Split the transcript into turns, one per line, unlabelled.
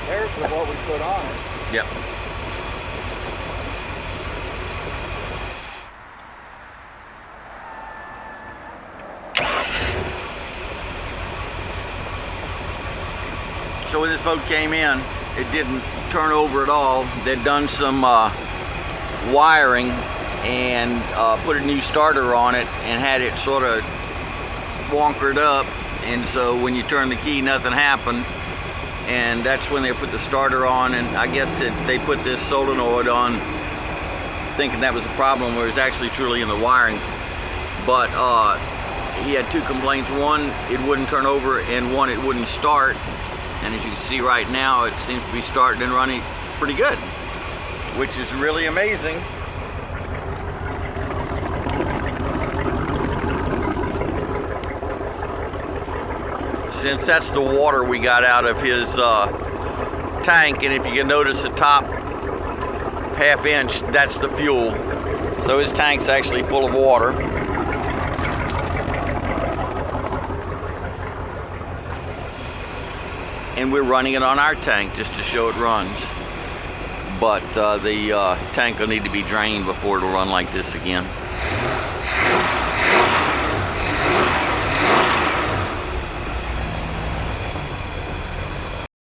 There's what we put on it.
Yep. So when this boat came in, it didn't turn over at all. They'd done some wiring and put a new starter on it and had it sort of wonkered up, and so when you turn the key, nothing happened. And that's when they put the starter on, and I guess they put this solenoid on thinking that was a problem, where it was actually truly in the wiring. But he had two complaints. One, it wouldn't turn over, and one, it wouldn't start. And as you can see right now, it seems to be starting and running pretty good, which is really amazing. Since that's the water we got out of his tank, and if you can notice the top half inch, that's the fuel. So his tank's actually full of water. And we're running it on our tank just to show it runs. But the tank will need to be drained before it'll run like this again.